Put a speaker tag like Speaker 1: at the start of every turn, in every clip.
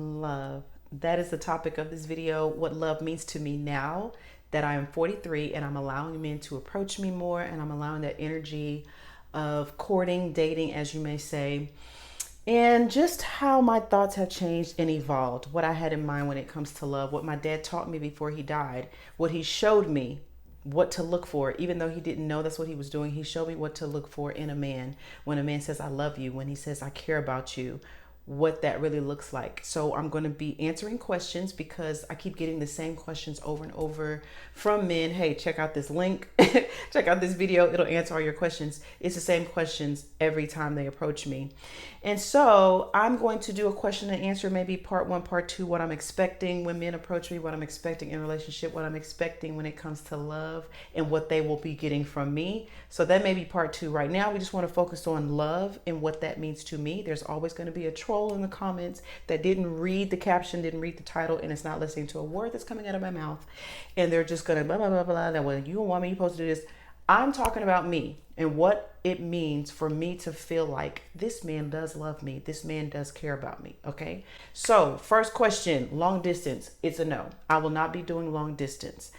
Speaker 1: Love. That is the topic of this video. What love means to me now that I am 43 and I'm allowing men to approach me more, and I'm allowing that energy of courting, dating, as you may say, and just how my thoughts have changed and evolved. What I had in mind when it comes to love, what my dad taught me before he died, what he showed me what to look for, even though he didn't know that's what he was doing. He showed me what to look for in a man. When a man says I love you, when he says I care about you, what that really looks like. So I'm going to be answering questions because I keep getting the same questions over and over from men. Hey, check out this link. Check out this video. It'll answer all your questions. It's the same questions every time they approach me. And so I'm going to do a question and answer, maybe part one, part two, what I'm expecting when men approach me, what I'm expecting in relationship, what I'm expecting when it comes to love, and what they will be getting from me. So that may be part two. Right now, we just want to focus on love and what that means to me. There's always going to be a troll in the comments that didn't read the caption, didn't read the title, and it's not listening to a word that's coming out of my mouth. And they're just going to blah, blah, blah, blah, that, well, you don't want me, you're supposed to do this. I'm talking about me and what it means for me to feel like this man does love me. This man does care about me. Okay. So first question, long distance. It's a no. I will not be doing long distance.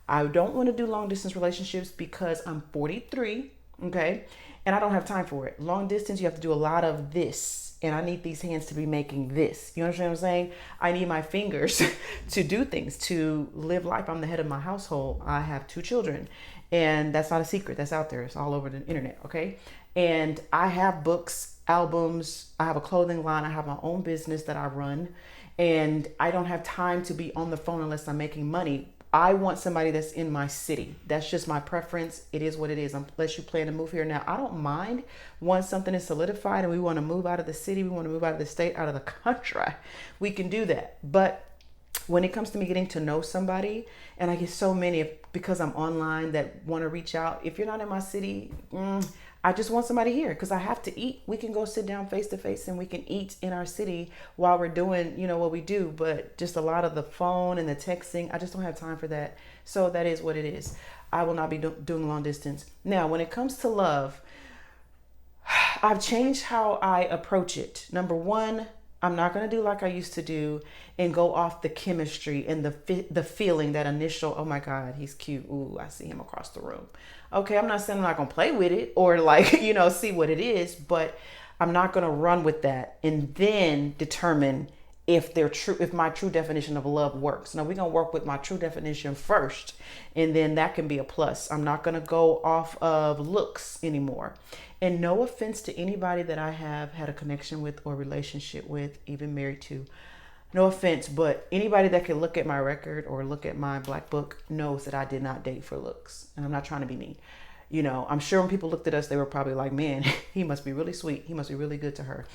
Speaker 1: I don't want to do long distance relationships because I'm 43. Okay. And I don't have time for it. Long distance, you have to do a lot of this. And I need these hands to be making this. You understand what I'm saying? I need my fingers to do things, to live life. I'm the head of my household. I have 2 children. And that's not a secret. That's out there. It's all over the internet. Okay. And I have books, albums. I have a clothing line. I have my own business that I run. And I don't have time to be on the phone unless I'm making money. I want somebody that's in my city. That's just my preference. It is what it is. Unless you plan to move here. Now, I don't mind once something is solidified and we want to move out of the city, we want to move out of the state, out of the country. We can do that. But when it comes to me getting to know somebody, and I get so many because I'm online that want to reach out. If you're not in my city, I just want somebody here because I have to eat. We can go sit down face to face and we can eat in our city while we're doing, what we do. But just a lot of the phone and the texting, I just don't have time for that. So that is what it is. I will not be doing long distance. Now, when it comes to love, I've changed how I approach it. Number one, I'm not going to do like I used to do and go off the chemistry and the feeling, that initial, oh my God, he's cute. Ooh, I see him across the room. Okay, I'm not saying I'm not going to play with it or see what it is, but I'm not going to run with that and then determine if my true definition of love works. Now we're going to work with my true definition first, and then that can be a plus. I'm not going to go off of looks anymore. And no offense to anybody that I have had a connection with or relationship with, even married to. No offense, but anybody that can look at my record or look at my black book knows that I did not date for looks. And I'm not trying to be mean. I'm sure when people looked at us, they were probably like, man, he must be really sweet. He must be really good to her.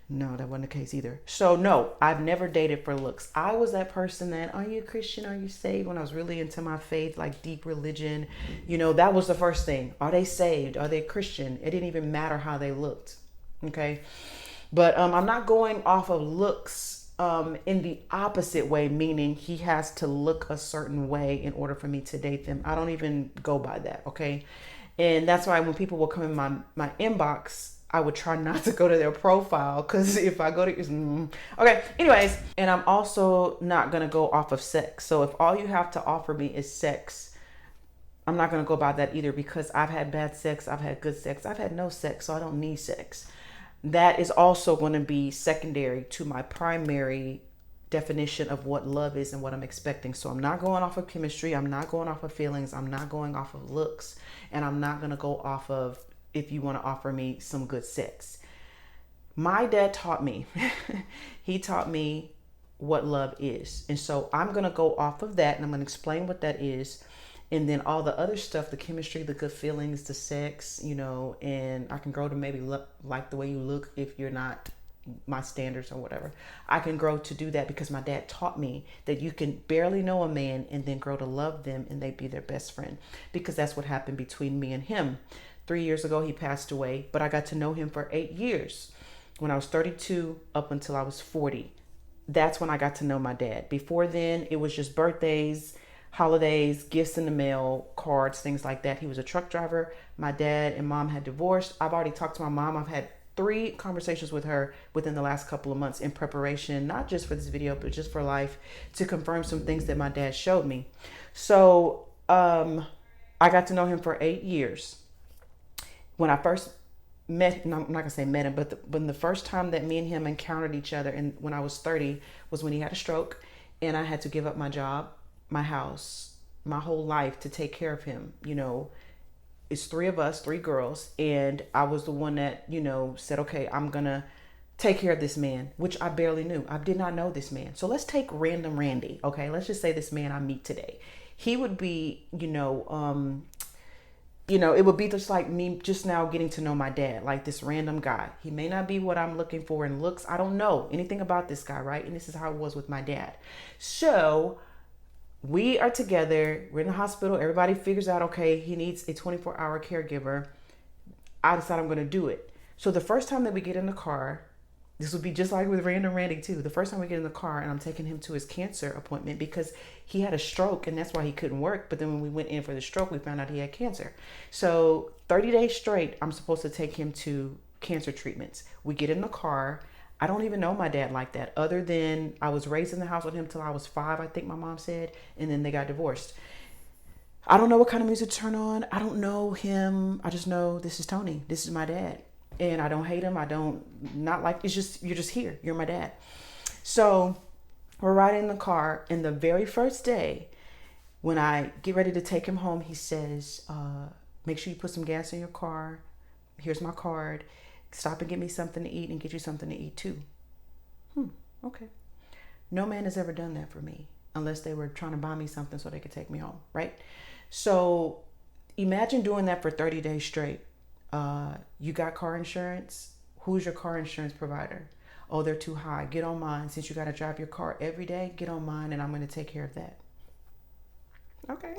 Speaker 1: No, that wasn't the case either. So no, I've never dated for looks. I was that person that, are you a Christian? Are you saved? When I was really into my faith, like deep religion, that was the first thing. Are they saved? Are they Christian? It didn't even matter how they looked. Okay. But I'm not going off of looks in the opposite way, meaning he has to look a certain way in order for me to date them. I don't even go by that. Okay. And that's why when people will come in my inbox, I would try not to go to their profile, because if I go to okay, anyways, and I'm also not gonna go off of sex. So if all you have to offer me is sex, I'm not gonna go by that either, because I've had bad sex, I've had good sex, I've had no sex, so I don't need sex. That is also going to be secondary to my primary definition of what love is and what I'm expecting. So I'm not going off of chemistry, I'm not going off of feelings, I'm not going off of looks, and I'm not going to go off of if you want to offer me some good sex. My dad taught me, he taught me what love is. And so I'm going to go off of that, and I'm going to explain what that is. And then all the other stuff, the chemistry, the good feelings, the sex, and I can grow to maybe look like the way you look if you're not my standards or whatever. I can grow to do that because my dad taught me that you can barely know a man and then grow to love them and they be their best friend, because that's what happened between me and him. 3 years ago, he passed away, but I got to know him for 8 years. When I was 32 up until I was 40, that's when I got to know my dad. Before then, it was just birthdays, holidays, gifts in the mail, cards, things like that. He was a truck driver. My dad and mom had divorced. I've already talked to my mom. I've had 3 conversations with her within the last couple of months in preparation, not just for this video, but just for life, to confirm some things that my dad showed me. So I got to know him for 8 years. When I first met, no, I'm not gonna say met him, but when the first time that me and him encountered each other, and when I was 30, was when he had a stroke, and I had to give up my job, my house, my whole life to take care of him. It's 3 of us, 3 girls, and I was the one that said, okay, I'm gonna take care of this man, which I barely knew. I did not know this man. So let's take random Randy. Okay, let's just say this man I meet today. He would be, it would be just like me just now getting to know my dad, like this random guy. He may not be what I'm looking for in looks. I don't know anything about this guy, right? And this is how it was with my dad. So we are together. We're in the hospital. Everybody figures out, okay, he needs a 24-hour caregiver. I decide I'm going to do it. So the first time that we get in the car, this would be just like with Random Randy too. The first time we get in the car and I'm taking him to his cancer appointment because he had a stroke and that's why he couldn't work. But then when we went in for the stroke, we found out he had cancer. So 30 days straight, I'm supposed to take him to cancer treatments. We get in the car. I don't even know my dad like that, other than I was raised in the house with him till I was 5, I think my mom said, and then they got divorced. I don't know what kind of music to turn on. I don't know him. I just know this is Tony. This is my dad. And I don't hate him. I don't not like, it's just, you're just here. You're my dad. So we're riding in the car, and the very first day when I get ready to take him home, he says, make sure you put some gas in your car. Here's my card. Stop and get me something to eat and get you something to eat too. Okay. No man has ever done that for me unless they were trying to buy me something so they could take me home, right? So imagine doing that for 30 days straight. You got car insurance? Who's your car insurance provider? Oh, they're too high. Get on mine. Since you got to drive your car every day, get on mine and I'm going to take care of that. Okay.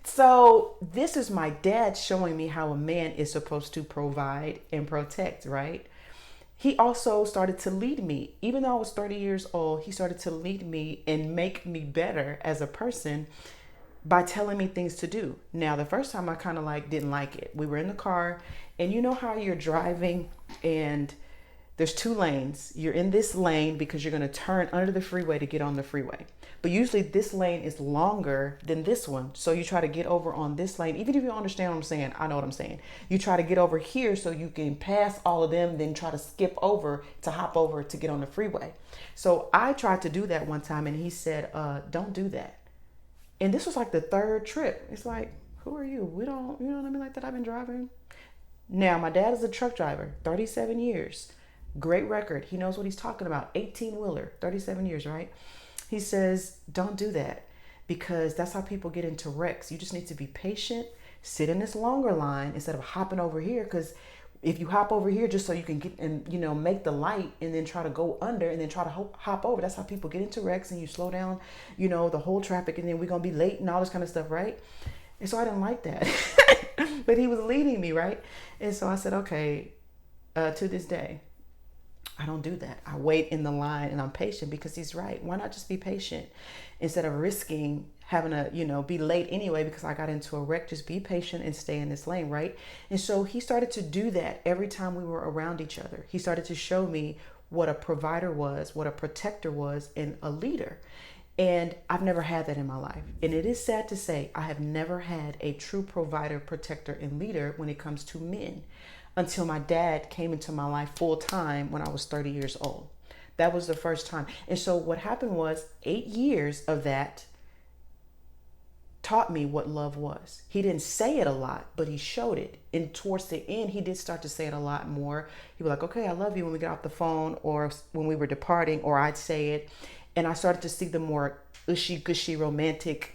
Speaker 1: So this is my dad showing me how a man is supposed to provide and protect, right? He also started to lead me. Even though I was 30 years old, he started to lead me and make me better as a person by telling me things to do. Now, the first time I kind of didn't like it. We were in the car, and you know how you're driving and there's 2 lanes. You're in this lane because you're going to turn under the freeway to get on the freeway. But usually this lane is longer than this one. So you try to get over on this lane. Even if you don't understand what I'm saying, I know what I'm saying. You try to get over here so you can pass all of them, then try to skip over to hop over to get on the freeway. So I tried to do that one time, and he said, don't do that. And this was like the 3rd trip. It's like, who are you? We don't, you know what I mean? Like that I've been driving. Now, my dad is a truck driver, 37 years. Great record. He knows what he's talking about. 18-wheeler, 37 years, right? He says, don't do that because that's how people get into wrecks. You just need to be patient, sit in this longer line instead of hopping over here. Because if you hop over here just so you can get and, make the light and then try to go under and then try to hop over, that's how people get into wrecks, and you slow down, the whole traffic, and then we're going to be late and all this kind of stuff, right? And so I didn't like that. But he was leading me, right? And so I said, okay, to this day, I don't do that. I wait in the line and I'm patient because he's right. Why not just be patient instead of risking having to, be late anyway because I got into a wreck? Just be patient and stay in this lane, right? And so he started to do that every time we were around each other. He started to show me what a provider was, what a protector was, and a leader. And I've never had that in my life. And it is sad to say I have never had a true provider, protector, and leader when it comes to men, until my dad came into my life full time when I was 30 years old. That was the first time. And so what happened was 8 years of that taught me what love was. He didn't say it a lot, but he showed it. And towards the end, he did start to say it a lot more. He was like, okay, I love you when we get off the phone or when we were departing, or I'd say it. And I started to see the more ushy-gushy romantic,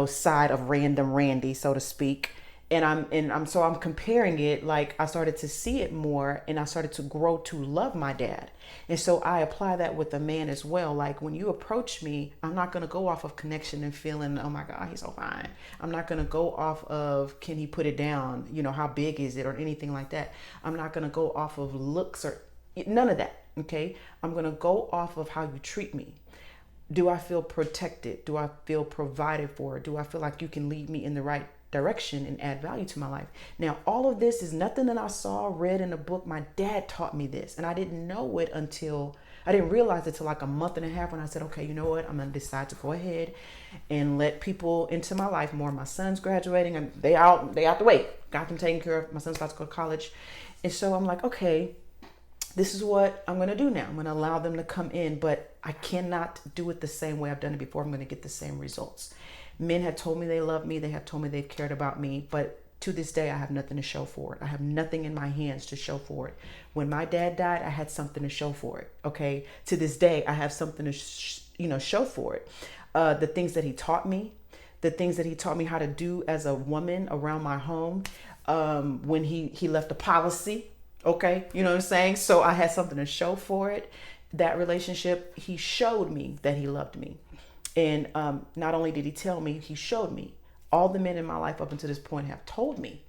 Speaker 1: side of Random Randy, so to speak. And I'm comparing it, like I started to see it more, and I started to grow to love my dad. And so I apply that with a man as well. Like when you approach me, I'm not going to go off of connection and feeling, oh my God, he's so fine. I'm not going to go off of, can he put it down? How big is it or anything like that? I'm not going to go off of looks or none of that. Okay. I'm going to go off of how you treat me. Do I feel protected? Do I feel provided for? Do I feel like you can lead me in the right direction and add value to my life. Now, all of this is nothing that I saw, read in a book. My dad taught me this, and I didn't know it until I didn't realize it till like a month and a half when I said, okay, you know what? I'm going to decide to go ahead and let people into my life more. My son's graduating and they out the way. Got them taken care of. My son's about to go to college. And so I'm like, okay, this is what I'm going to do now. I'm going to allow them to come in, but I cannot do it the same way I've done it before. I'm going to get the same results. Men have told me they love me. They have told me they've cared about me, but to this day, I have nothing to show for it. I have nothing in my hands to show for it. When my dad died, I had something to show for it. Okay. To this day, I have something to, show for it. The things that he taught me, the things that he taught me how to do as a woman around my home. When he left a policy. Okay. You know what I'm saying? So I had something to show for it. That relationship, he showed me that he loved me. And not only did he tell me, he showed me. All the men in my life up until this point have told me.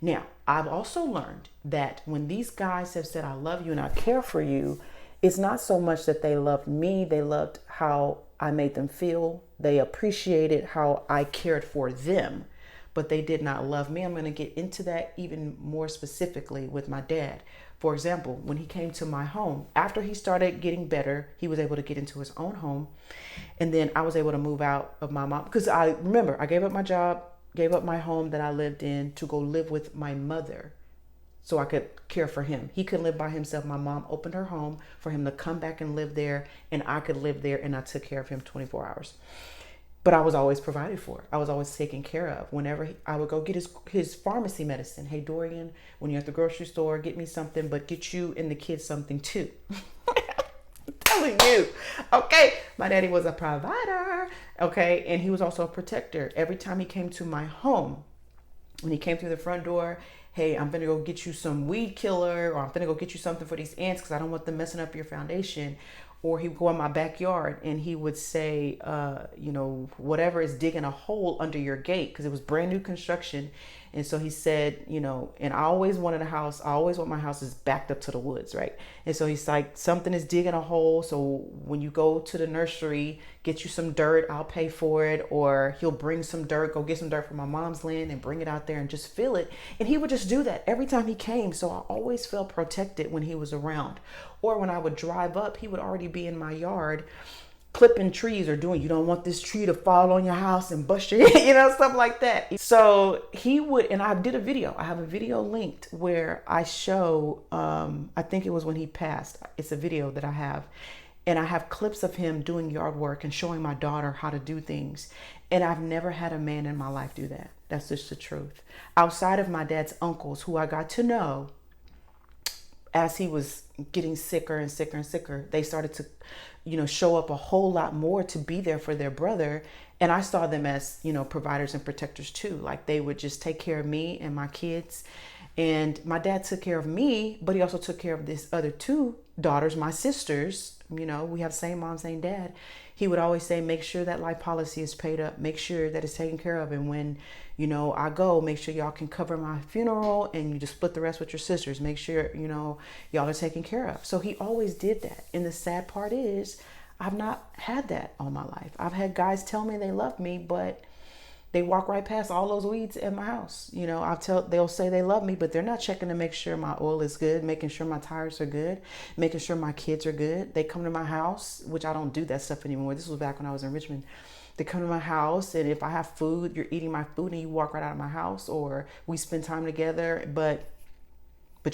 Speaker 1: Now, I've also learned that when these guys have said, I love you and I care for you, it's not so much that they loved me. They loved how I made them feel. They appreciated how I cared for them, but they did not love me. I'm going to get into that even more specifically with my dad. For example, when he came to my home, after he started getting better, he was able to get into his own home. And then I was able to move out of my mom. Because I remember I gave up my job, gave up my home that I lived in to go live with my mother so I could care for him. He could live by himself. My mom opened her home for him to come back and live there. And I could live there, and I took care of him 24 hours. But I was always provided for. I was always taken care of. Whenever I would go get his pharmacy medicine. Hey, Dorian, when you're at the grocery store, get me something, but get you and the kids something too. I'm telling you. Okay. My daddy was a provider. Okay. And he was also a protector. Every time he came to my home, when he came through the front door, hey, I'm going to go get you some weed killer, or I'm going to go get you something for these ants because I don't want them messing up your foundation. Or he would go in my backyard and he would say, whatever is digging a hole under your gate, because it was brand new construction. And so he said, and I always wanted a house. I always want my houses backed up to the woods, right? And so he's like, something is digging a hole. So when you go to the nursery, get you some dirt, I'll pay for it. Or he'll bring some dirt, go get some dirt from my mom's land and bring it out there and just fill it. And he would just do that every time he came. So I always felt protected when he was around. Or when I would drive up, he would already be in my yard clipping trees or doing, you don't want this tree to fall on your house and bust your head, stuff like that. So he would, and I did a video. I have a video linked where I show, I think it was when he passed. It's a video that I have. And I have clips of him doing yard work and showing my daughter how to do things. And I've never had a man in my life do that. That's just the truth. Outside of my dad's uncles, who I got to know as he was getting sicker and sicker and sicker, they started to, show up a whole lot more to be there for their brother. And I saw them as, providers and protectors too. Like they would just take care of me and my kids. And my dad took care of me, but he also took care of these other two daughters, my sisters. We have the same mom, same dad. He would always say, make sure that life policy is paid up, make sure that it's taken care of. And when, I go, make sure y'all can cover my funeral and you just split the rest with your sisters. Make sure, y'all are taken care of. So he always did that. And the sad part is I've not had that all my life. I've had guys tell me they love me, but they walk right past all those weeds at my house. They'll say they love me, but they're not checking to make sure my oil is good, making sure my tires are good, making sure my kids are good. They come to my house, which I don't do that stuff anymore. This was back when I was in Richmond. They come to my house, and if I have food, you're eating my food and you walk right out of my house, or we spend time together, but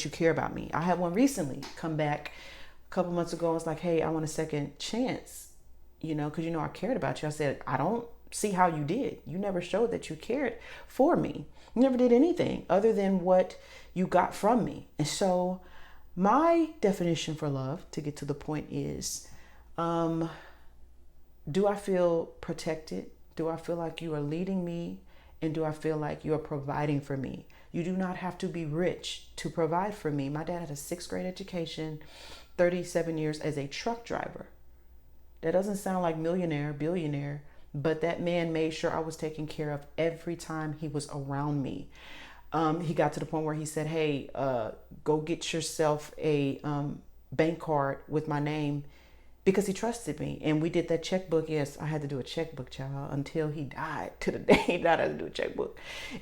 Speaker 1: you care about me. I had one recently come back a couple months ago and was like, hey, I want a second chance, because I cared about you. I said, I don't see how you did. You never showed that you cared for me. You never did anything other than what you got from me. And so my definition for love, to get to the point, is, do I feel protected? Do I feel like you are leading me? And do I feel like you are providing for me? You do not have to be rich to provide for me. My dad had a 6th grade education, 37 years as a truck driver. That doesn't sound like millionaire, billionaire, but that man made sure I was taken care of every time he was around me. He got to the point where he said, hey, go get yourself a bank card with my name, because he trusted me. And we did that checkbook. Yes, I had to do a checkbook, child, until he died. To the day he died, I had to do a checkbook.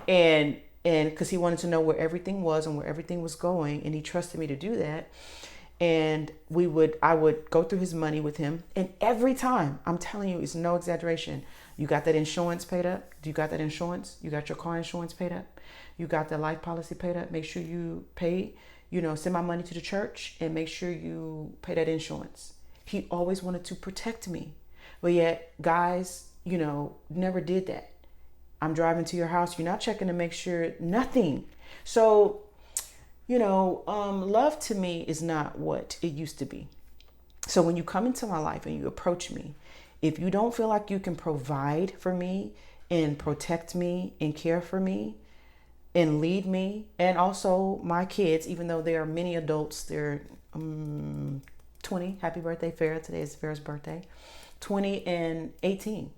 Speaker 1: And because he wanted to know where everything was and where everything was going, and he trusted me to do that. And I would go through his money with him, and every time, I'm telling you, it's no exaggeration, you got that insurance paid up? Do you got that insurance? You got your car insurance paid up? You got the life policy paid up? Make sure you pay, send my money to the church and make sure you pay that insurance. He always wanted to protect me. But yet, guys, never did that. I'm driving to your house. You're not checking to make sure, nothing. So, love to me is not what it used to be. So when you come into my life and you approach me, if you don't feel like you can provide for me and protect me and care for me and lead me, and also my kids, even though there are many adults, they're 20, happy birthday, Farrah. Today is Farrah's birthday. 20 and 18.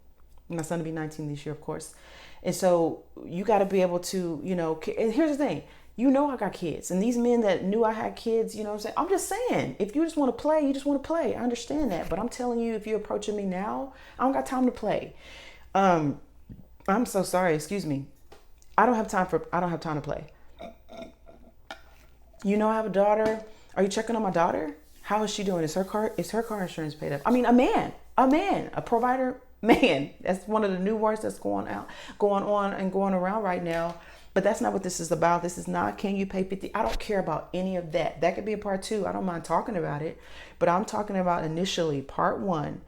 Speaker 1: My son will be 19 this year, of course. And so you got to be able to, and here's the thing. I got kids, and these men that knew I had kids, what I'm saying? I'm just saying, if you just want to play, you just want to play. I understand that. But I'm telling you, if you're approaching me now, I don't got time to play. I'm so sorry. Excuse me. I don't have time to play. I have a daughter. Are you checking on my daughter? How is she doing? Is her car insurance paid up? I mean, a man, a provider man. That's one of the new words that's going on and going around right now. But that's not what this is about. This is not, can you pay 50? I don't care about any of that. That could be a part 2. I don't mind talking about it. But I'm talking about initially part 1.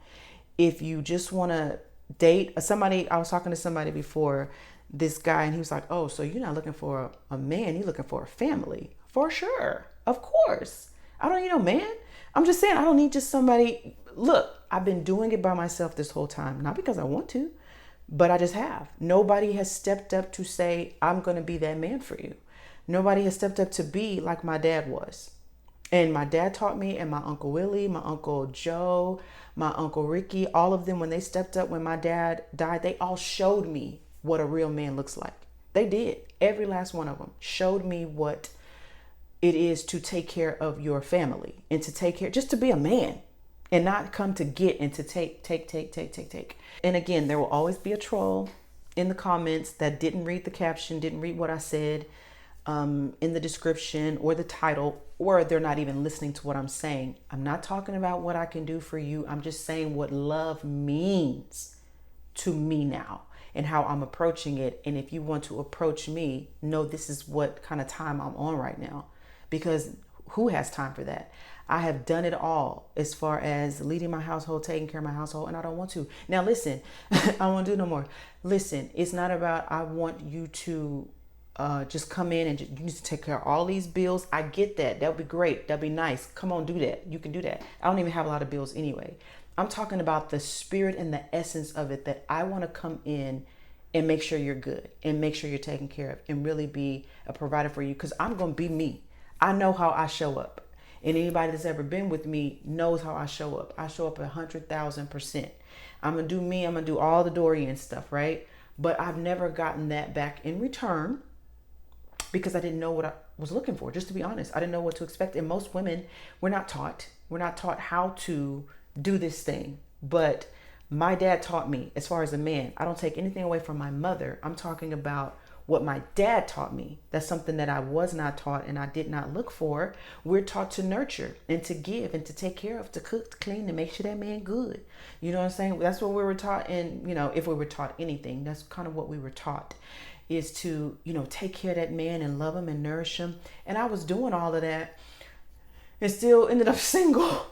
Speaker 1: If you just want to date somebody, I was talking to somebody before, this guy, and he was like, oh, so you're not looking for a man, you're looking for a family. For sure. Of course. I don't need no man. I'm just saying, I don't need just somebody. Look, I've been doing it by myself this whole time. Not because I want to, but I just have. Nobody has stepped up to say, I'm going to be that man for you. Nobody has stepped up to be like my dad was. And my dad taught me, and my Uncle Willie, my Uncle Joe, my Uncle Ricky, all of them, when they stepped up, when my dad died, they all showed me what a real man looks like. They did. Every last one of them showed me what it is to take care of your family and to take care, just to be a man and not come to get and to take. And again, there will always be a troll in the comments that didn't read the caption, didn't read what I said in the description or the title, or they're not even listening to what I'm saying. I'm not talking about what I can do for you. I'm just saying what love means to me now and how I'm approaching it. And if you want to approach me, know this is what kind of time I'm on right now, because who has time for that? I have done it all as far as leading my household, taking care of my household, and I don't want to. Now, listen, I don't want to do no more. Listen, it's not about I want you to just come in and you need to take care of all these bills. I get that. That would be great. That'd be nice. Come on, do that. You can do that. I don't even have a lot of bills anyway. I'm talking about the spirit and the essence of it, that I want to come in and make sure you're good and make sure you're taken care of and really be a provider for you, because I'm going to be me. I know how I show up. And anybody that's ever been with me knows how I show up. I show up 100,000%. I'm going to do me. I'm going to do all the Dorian stuff, right? But I've never gotten that back in return because I didn't know what I was looking for. Just to be honest, I didn't know what to expect. And most women, we're not taught how to do this thing. But my dad taught me, as far as a man. I don't take anything away from my mother. I'm talking about what my dad taught me. That's something that I was not taught and I did not look for. We're taught to nurture and to give and to take care of, to cook, to clean, to make sure that man good. You know what I'm saying? That's what we were taught. And, if we were taught anything, that's kind of what we were taught, is to, take care of that man and love him and nourish him. And I was doing all of that and still ended up single.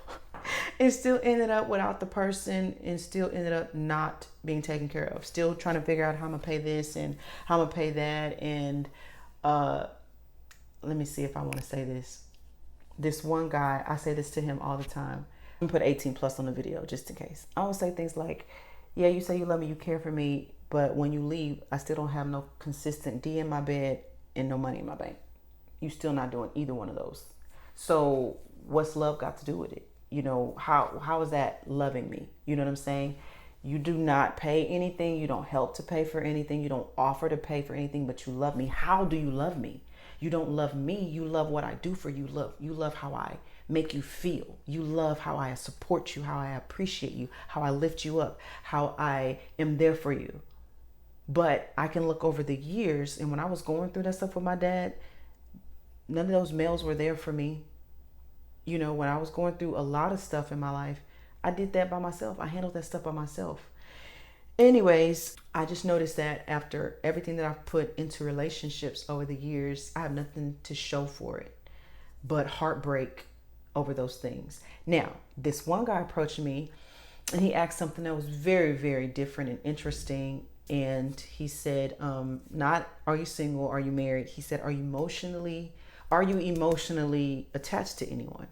Speaker 1: And still ended up without the person, and still ended up not being taken care of. Still trying to figure out how I'm gonna pay this and how I'm gonna pay that. And let me see if I want to say this. This one guy, I say this to him all the time. I'm gonna put 18 plus on the video just in case. I always say things like, yeah, you say you love me, you care for me, but when you leave, I still don't have no consistent D in my bed and no money in my bank. You still not doing either one of those. So what's love got to do with it? How is that loving me? You know what I'm saying? You do not pay anything. You don't help to pay for anything. You don't offer to pay for anything, but you love me. How do you love me? You don't love me. You love what I do for you. You love how I make you feel. You love how I support you, how I appreciate you, how I lift you up, how I am there for you. But I can look over the years, and when I was going through that stuff with my dad, none of those males were there for me. You know, when I was going through a lot of stuff in my life, I did that by myself. I handled that stuff by myself. Anyways, I just noticed that after everything that I've put into relationships over the years, I have nothing to show for it but heartbreak over those things. Now, this one guy approached me and he asked something that was very, very different and interesting. And he said, not, are you single? Are you married? He said, are you emotionally attached to anyone?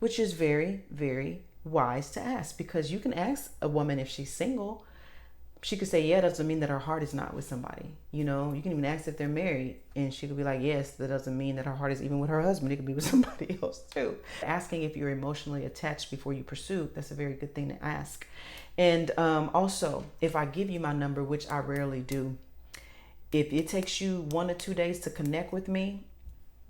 Speaker 1: Which is very, very wise to ask, because you can ask a woman if she's single. She could say, yeah, doesn't mean that her heart is not with somebody. You know, you can even ask if they're married and she could be like, yes, that doesn't mean that her heart is even with her husband. It could be with somebody else too. Asking if you're emotionally attached before you pursue, that's a very good thing to ask. And also, if I give you my number, which I rarely do, if it takes you 1 to 2 days to connect with me,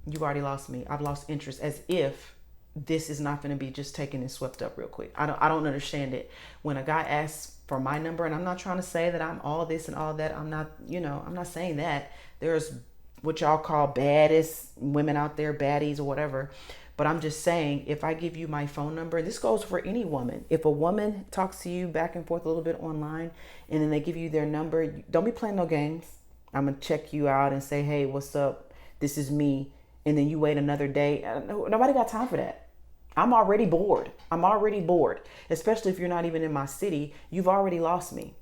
Speaker 1: you've already lost me. I've lost interest, as if this is not going to be just taken and swept up real quick. I don't understand it. When a guy asks for my number, and I'm not trying to say that I'm all this and all that. I'm not saying that. There's what y'all call baddest women out there, baddies or whatever. But I'm just saying, if I give you my phone number, this goes for any woman. If a woman talks to you back and forth a little bit online and then they give you their number, don't be playing no games. I'm going to check you out and say, hey, what's up? This is me. And then you wait another day. Nobody got time for that. I'm already bored. Especially if you're not even in my city. You've already lost me.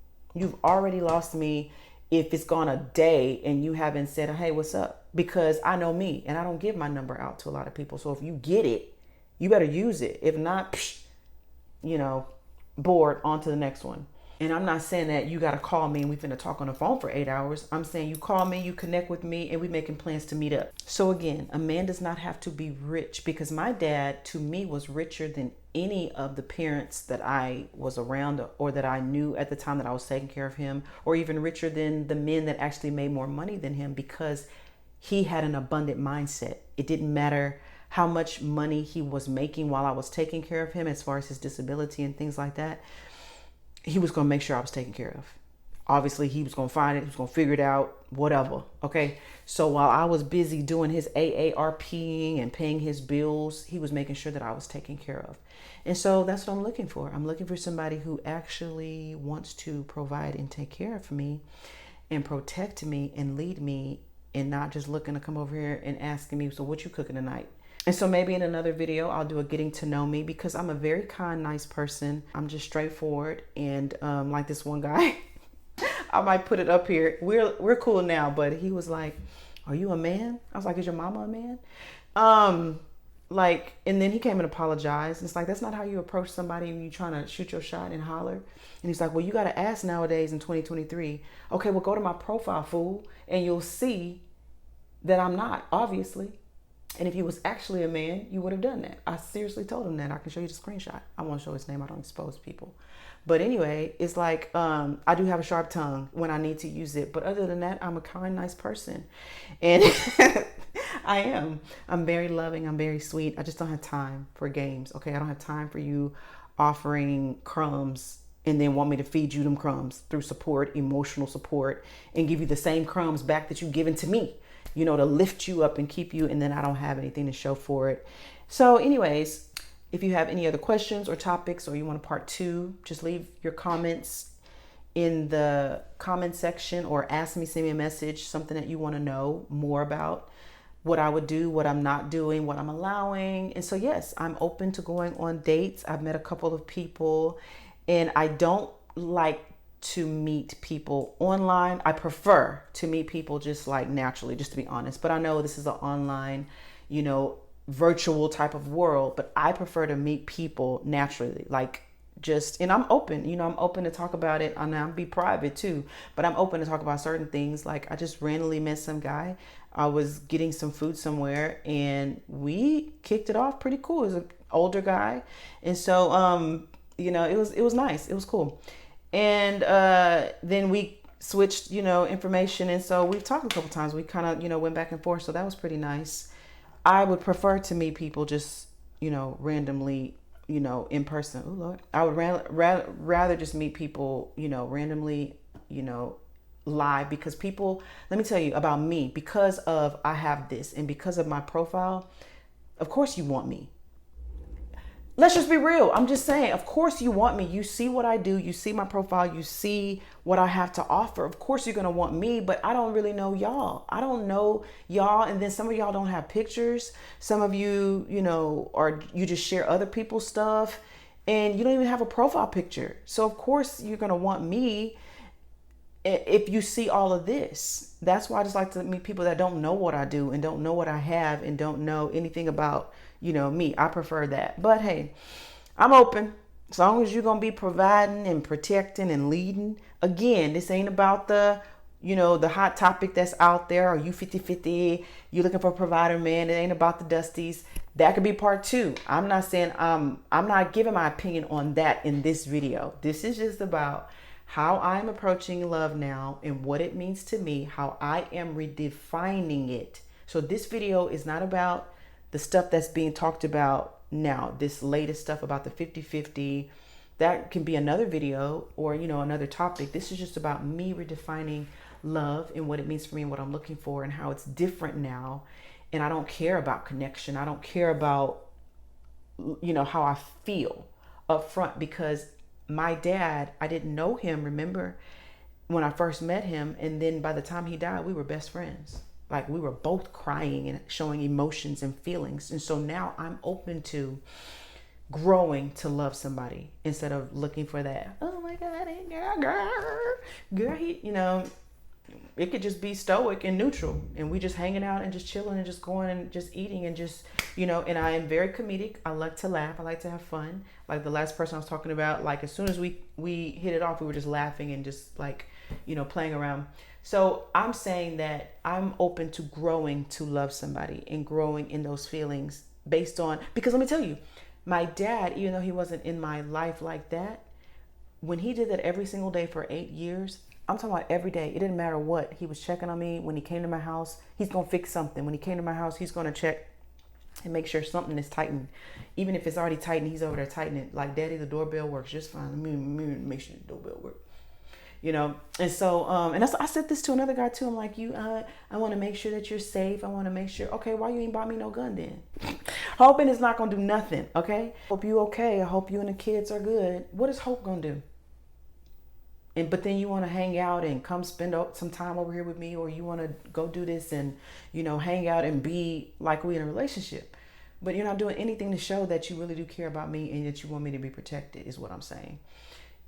Speaker 1: If it's gone a day and you haven't said, hey, what's up? Because I know me and I don't give my number out to a lot of people. So if you get it, you better use it. If not, bored, on to the next one. And I'm not saying that you got to call me and we finna talk on the phone for 8 hours. I'm saying you call me, you connect with me, and we making plans to meet up. So again, a man does not have to be rich, because my dad, to me, was richer than any of the parents that I was around or that I knew at the time that I was taking care of him, or even richer than the men that actually made more money than him, because he had an abundant mindset. It didn't matter how much money he was making while I was taking care of him, as far as his disability and things like that. He was going to make sure I was taken care of. Obviously, he was going to find it. He was going to figure it out, whatever. Okay. So while I was busy doing his AARPing and paying his bills, he was making sure that I was taken care of. And so that's what I'm looking for. I'm looking for somebody who actually wants to provide and take care of me and protect me and lead me, and not just looking to come over here and asking me, so what you cooking tonight? And so maybe in another video, I'll do a getting to know me, because I'm a very kind, nice person. I'm just straightforward. And like this one guy, I might put it up here. We're cool now, but he was like, are you a man? I was like, is your mama a man? And then he came and apologized. And it's like, that's not how you approach somebody when you're trying to shoot your shot and holler. And he's like, well, you got to ask nowadays in 2023. Okay, well, go to my profile, fool, and you'll see that I'm not, obviously. And if he was actually a man, you would have done that. I seriously told him that. I can show you the screenshot. I won't show his name. I don't expose people. But anyway, it's like, I do have a sharp tongue when I need to use it. But other than that, I'm a kind, nice person. And I am. I'm very loving. I'm very sweet. I just don't have time for games. Okay. I don't have time for you offering crumbs and then want me to feed you them crumbs through support, emotional support, and give you the same crumbs back that you've given to me, to lift you up and keep you, and then I don't have anything to show for it. So anyways, if you have any other questions or topics, or you want a part 2, just leave your comments in the comment section, or send me a message, something that you want to know more about, what I would do, what I'm not doing, what I'm allowing. And so yes, I'm open to going on dates. I've met a couple of people, and I don't like to meet people online. I prefer to meet people just like naturally, just to be honest. But I know this is an online, virtual type of world, but I prefer to meet people naturally, and I'm open, I'm open to talk about it, and I'll be private too, but I'm open to talk about certain things. Like, I just randomly met some guy. I was getting some food somewhere and we kicked it off pretty cool. It was an older guy. And so, it was nice. It was cool. And then we switched, information. And so we've talked a couple times. We kind of, went back and forth. So that was pretty nice. I would prefer to meet people just, randomly, in person. Oh Lord, I would rather just meet people, randomly, live, because people, let me tell you about me, because of I have this and because of my profile, of course you want me. Let's just be real. I'm just saying, of course you want me. You see what I do. You see my profile. You see what I have to offer. Of course you're going to want me, but I don't really know y'all. I don't know y'all. And then some of y'all don't have pictures. Some of you, or you just share other people's stuff and you don't even have a profile picture. So of course you're going to want me if you see all of this. That's why I just like to meet people that don't know what I do and don't know what I have and don't know anything about me. I prefer that. But hey, I'm open. As long as you're going to be providing and protecting and leading. Again, this ain't about the hot topic that's out there. Are you 50-50? You looking for a provider, man. It ain't about the dusties. That could be part 2. I'm not saying, I'm not giving my opinion on that in this video. This is just about how I'm approaching love now and what it means to me, how I am redefining it. So this video is not about the stuff that's being talked about now, this latest stuff about the 50-50. That can be another video or, another topic. This is just about me redefining love and what it means for me and what I'm looking for and how it's different now. And I don't care about connection. I don't care about, how I feel up front, because my dad, I didn't know him, remember, when I first met him. And then by the time he died, we were best friends. Like, we were both crying and showing emotions and feelings. And so now I'm open to growing to love somebody instead of looking for that, oh my God, girl, it could just be stoic and neutral and we just hanging out and just chilling and just going and just eating and just, and I am very comedic. I like to laugh. I like to have fun. Like the last person I was talking about, like as soon as we hit it off, we were just laughing and just like, playing around. So I'm saying that I'm open to growing to love somebody and growing in those feelings based on, because let me tell you, my dad, even though he wasn't in my life like that, when he did that every single day for 8 years, I'm talking about every day. It didn't matter what. He was checking on me. When he came to my house, he's going to fix something. When he came to my house, he's going to check and make sure something is tightened. Even if it's already tightened, he's over there tightening it. Like, Daddy, the doorbell works just fine. Let me make sure the doorbell works. And so, and I said this to another guy too. I'm like, I want to make sure that you're safe. I want to make sure, okay, why you ain't bought me no gun then? Hoping it's not going to do nothing. Okay. Hope you okay. I hope you and the kids are good. What is hope going to do? But then you want to hang out and come spend some time over here with me, or you want to go do this and, hang out and be like we in a relationship, but you're not doing anything to show that you really do care about me and that you want me to be protected is what I'm saying.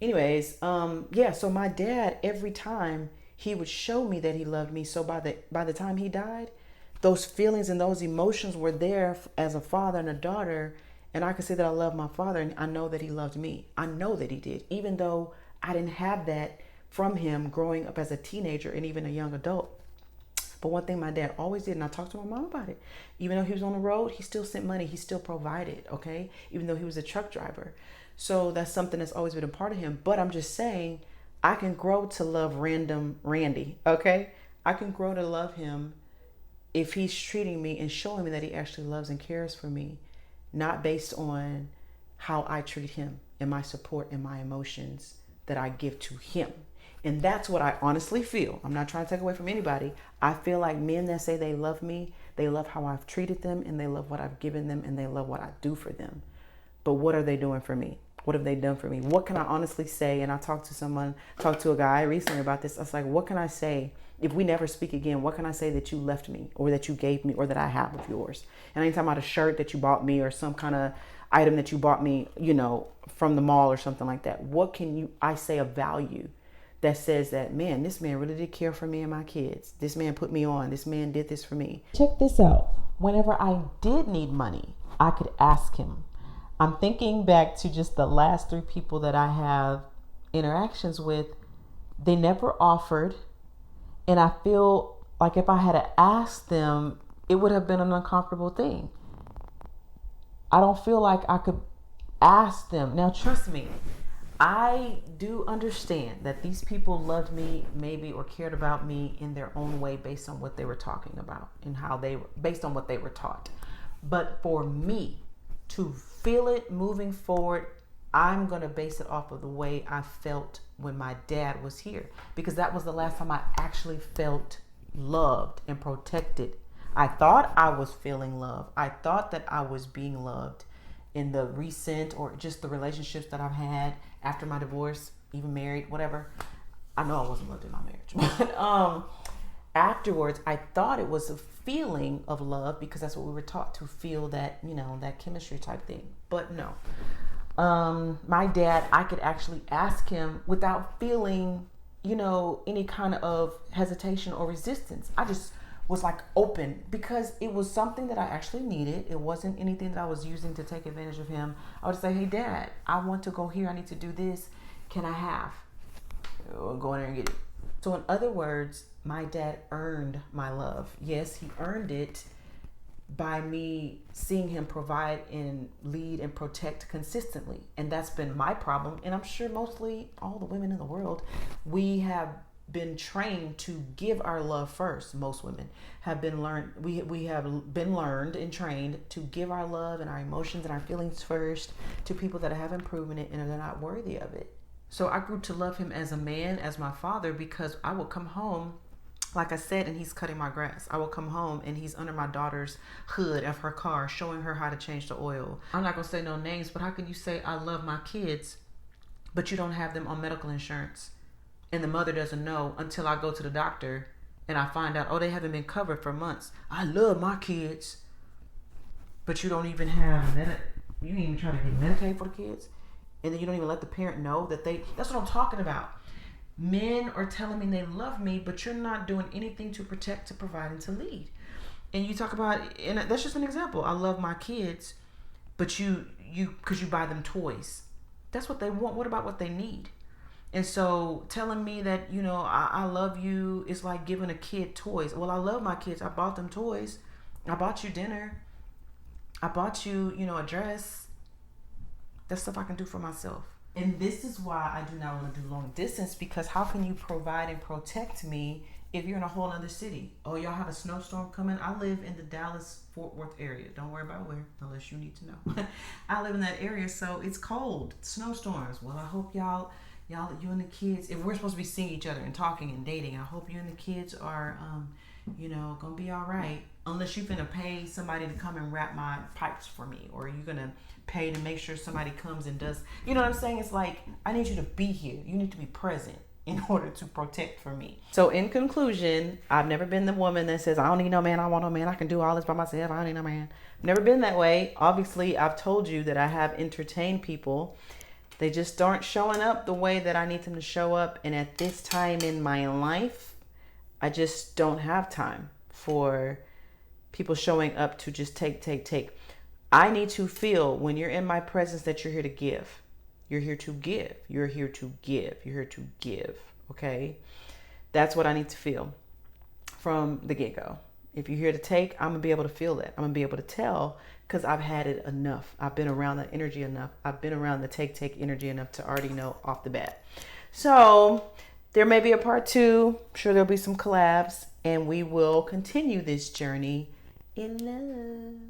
Speaker 1: Anyways, so my dad, every time he would show me that he loved me. So by the time he died, those feelings and those emotions were there as a father and a daughter. And I could say that I love my father and I know that he loved me. I know that he did, even though I didn't have that from him growing up as a teenager and even a young adult. But one thing my dad always did, and I talked to my mom about it, even though he was on the road, he still sent money. He still provided, okay? Even though he was a truck driver. So that's something that's always been a part of him. But I'm just saying, I can grow to love random Randy, okay? I can grow to love him if he's treating me and showing me that he actually loves and cares for me, not based on how I treat him and my support and my emotions that I give to him. And that's what I honestly feel. I'm not trying to take away from anybody. I feel like men that say they love me, they love how I've treated them and they love what I've given them and they love what I do for them. But what are they doing for me? What have they done for me? What can I honestly say? And I talked to a guy recently about this. I was like, what can I say if we never speak again? What can I say that you left me or that you gave me or that I have of yours? And I ain't talking about a shirt that you bought me or some kind of item that you bought me, from the mall or something like that. What can I say of value that says that, man, this man really did care for me and my kids. This man put me on. This man did this for me. Check this out. Whenever I did need money, I could ask him. I'm thinking back to just the last 3 people that I have interactions with. They never offered. And I feel like if I had asked them, it would have been an uncomfortable thing. I don't feel like I could ask them. Now, trust me, I do understand that these people loved me maybe or cared about me in their own way based on what they were talking about and based on what they were taught. But for me, to feel it moving forward, I'm going to base it off of the way I felt when my dad was here, because that was the last time I actually felt loved and protected. I thought I was feeling love. I thought that I was being loved in the recent or just the relationships that I've had after my divorce, even married, whatever. I know I wasn't loved in my marriage, but afterwards, I thought it was a feeling of love because that's what we were taught to feel, that, you know, that chemistry type thing. But no. My dad, I could actually ask him without feeling, you know, any kind of hesitation or resistance. I just was like open because it was something that I actually needed. It wasn't anything that I was using to take advantage of him. I would say, hey, Dad, I want to go here. I need to do this. Can I have? Go in there and get it. So in other words, my dad earned my love. Yes, he earned it by me seeing him provide and lead and protect consistently. And that's been my problem. And I'm sure mostly all the women in the world, we have been trained to give our love first. Most women have been learned. We have been learned and trained to give our love and our emotions and our feelings first to people that haven't proven it and are not worthy of it. So I grew to love him as a man, as my father, because I would come home, like I said, and he's cutting my grass. I will come home and he's under my daughter's hood of her car, showing her how to change the oil. I'm not going to say no names, but how can you say I love my kids, but you don't have them on medical insurance? And the mother doesn't know until I go to the doctor and I find out, oh, they haven't been covered for months. I love my kids, but you don't even have you didn't even try to get Medicaid for the kids. And then you don't even let the parent know that that's what I'm talking about. Men are telling me they love me, but you're not doing anything to protect, to provide, and to lead. And you talk about, and that's just an example. I love my kids, but because you buy them toys. That's what they want. What about what they need? And so telling me that, you know, I love you is like giving a kid toys. Well, I love my kids. I bought them toys. I bought you dinner. I bought you, you know, a dress. That's stuff I can do for myself. And this is why I do not want to do long distance, because how can you provide and protect me if you're in a whole other city? Oh, y'all have a snowstorm coming? I live in the Dallas-Fort Worth area. Don't worry about where, unless you need to know. I live in that area, so it's cold. Snowstorms. Well, I hope y'all, you and the kids, if we're supposed to be seeing each other and talking and dating, I hope you and the kids are, you know, gonna be all right. Unless you're gonna pay somebody to come and wrap my pipes for me, or you're gonna pay to make sure somebody comes and does, you know what I'm saying? It's like, I need you to be here. You need to be present in order to protect for me. So in conclusion, I've never been the woman that says, I don't need no man, I want no man, I can do all this by myself, I don't need no man. I've never been that way. Obviously, I've told you that I have entertained people. They just aren't showing up the way that I need them to show up. And at this time in my life, I just don't have time for people showing up to just take. I need to feel when you're in my presence that you're here to give. You're here to give. You're here to give. You're here to give. Okay? That's what I need to feel from the get-go. If you're here to take, I'm going to be able to feel that. I'm going to be able to tell because I've had it enough. I've been around that energy enough. I've been around the take energy enough to already know off the bat. So there may be a part 2. I'm sure there'll be some collabs, and we will continue this journey in love.